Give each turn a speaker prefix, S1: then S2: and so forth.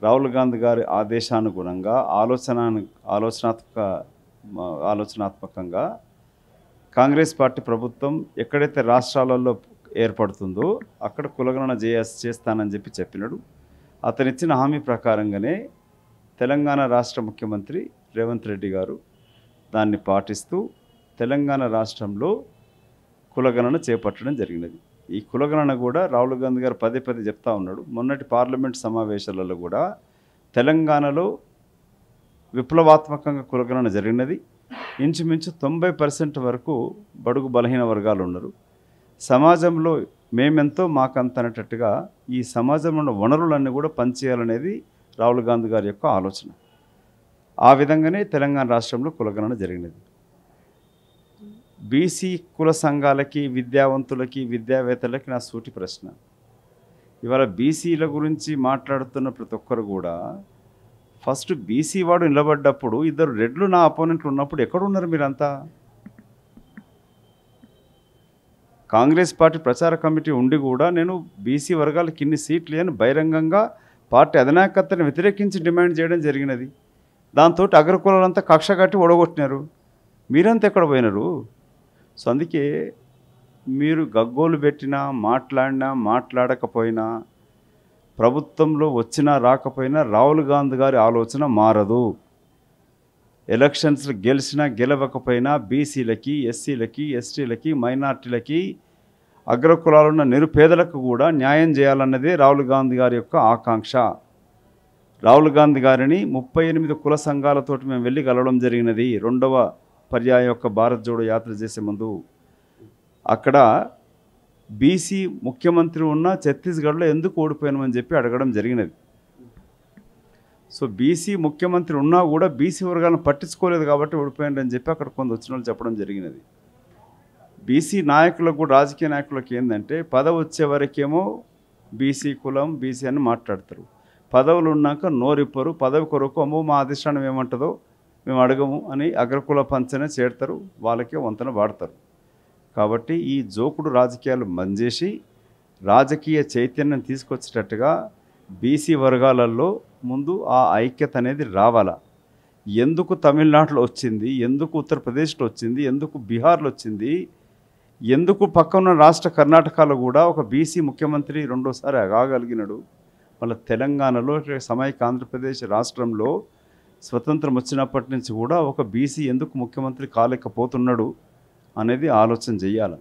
S1: రాహుల్ గాంధీ గారి ఆదేశానుగుణంగా ఆలోచనాత్మకంగా కాంగ్రెస్ పార్టీ ప్రభుత్వం ఎక్కడైతే రాష్ట్రాలలో ఏర్పడుతుందో అక్కడ కులగణన చేస్తానని చెప్పినాడు. అతనిచ్చిన హామీ ప్రకారంగానే తెలంగాణ రాష్ట్ర ముఖ్యమంత్రి రేవంత్ రెడ్డి గారు దాన్ని పాటిస్తూ తెలంగాణ రాష్ట్రంలో కులగణన చేపట్టడం జరిగినది. ఈ కులగణన కూడా రాహుల్ గాంధీ గారు పదే చెప్తా ఉన్నాడు. మొన్నటి పార్లమెంట్ సమావేశాలలో కూడా తెలంగాణలో విప్లవాత్మకంగా కులగణన జరిగినది. ఇంచుమించు 90% వరకు బడుగు బలహీన వర్గాలు ఉన్నారు. సమాజంలో మేమెంతో మాకంత అనేటట్టుగా ఈ సమాజంలో ఉన్న వనరులన్నీ కూడా పనిచేయాలనేది రాహుల్ గాంధీ గారి యొక్క ఆలోచన. ఆ విధంగానే తెలంగాణ రాష్ట్రంలో కులగణన జరిగినది. బీసీ కుల సంఘాలకి, విద్యావంతులకి, విద్యావేత్తలకి నా సూటి ప్రశ్న, ఇవాళ బీసీల గురించి మాట్లాడుతున్న ప్రతి ఒక్కరు కూడా ఫస్ట్ బీసీ వాడు నిలబడ్డప్పుడు ఇద్దరు రెడ్లు నా అపోనెంట్లు ఉన్నప్పుడు ఎక్కడున్నారు మీరంతా? కాంగ్రెస్ పార్టీ ప్రచార కమిటీ ఉండి కూడా నేను బీసీ వర్గాలకు ఇన్ని సీట్లు అని బహిరంగంగా పార్టీ అధినాయకత్వాన్ని వ్యతిరేకించి డిమాండ్ చేయడం జరిగినది. దాంతో అగ్రకులాలంతా కక్ష కట్టి ఓడగొట్టినారు. మీరంతా ఎక్కడ పోయినారు? సో అందుకే మీరు గగ్గోలు పెట్టినా, మాట్లాడినా, మాట్లాడకపోయినా, ప్రభుత్వంలో వచ్చినా రాకపోయినా రాహుల్ గాంధీ గారి ఆలోచన మారదు. ఎలక్షన్స్లో గెలిచినా గెలవకపోయినా బీసీలకి, ఎస్సీలకి, ఎస్టీలకి, మైనార్టీలకి, అగ్రకులాలున్న నిరుపేదలకు కూడా న్యాయం చేయాలన్నదే రాహుల్ గాంధీ గారి యొక్క ఆకాంక్ష. రాహుల్ గాంధీ గారిని 38 కుల సంఘాలతో మేము వెళ్ళి కలవడం జరిగినది. రెండవ పర్యాయ యొక్క భారత్ జోడో యాత్ర చేసే ముందు అక్కడ బీసీ ముఖ్యమంత్రి ఉన్న ఛత్తీస్గఢ్లో ఎందుకు ఓడిపోయామని చెప్పి అడగడం జరిగినది. సో బీసీ ముఖ్యమంత్రి ఉన్నా కూడా బీసీ వర్గాలను పట్టించుకోలేదు కాబట్టి ఓడిపోయారని చెప్పి అక్కడ కొంత వచ్చిన వాళ్ళు చెప్పడం జరిగినది. బీసీ నాయకులకు కూడా, రాజకీయ నాయకులకు ఏంటంటే పదవి వచ్చే వరకేమో బీసీ కులం, బీసీ అని మాట్లాడతారు. పదవులు ఉన్నాక నోరిప్పరు. పదవి కొరకు అమ్మో మా అధిష్టానం ఏమంటుందో మేము అడగము అని అగ్రకుల పంచనే చేడతారు, వాళ్ళకే వంతన వాడతారు. కాబట్టి ఈ జోకుడు రాజకీయాలు బంద్ రాజకీయ చైతన్యం తీసుకొచ్చేటట్టుగా బీసీ వర్గాలలో ముందు ఆ ఐక్యత అనేది రావాలా. ఎందుకు తమిళనాడులో వచ్చింది, ఎందుకు ఉత్తరప్రదేశ్లో వచ్చింది, ఎందుకు బీహార్లో వచ్చింది, ఎందుకు పక్కన రాష్ట్ర కర్ణాటకలో కూడా ఒక బీసీ ముఖ్యమంత్రి రెండోసారి కాగలిగినాడు. మళ్ళీ తెలంగాణలో సమైక్య ఆంధ్రప్రదేశ్ రాష్ట్రంలో స్వతంత్రం వచ్చినప్పటి నుంచి కూడా ఒక బీసీ ఎందుకు ముఖ్యమంత్రి కాలేకపోతున్నాడు అనేది ఆలోచన చేయాలి.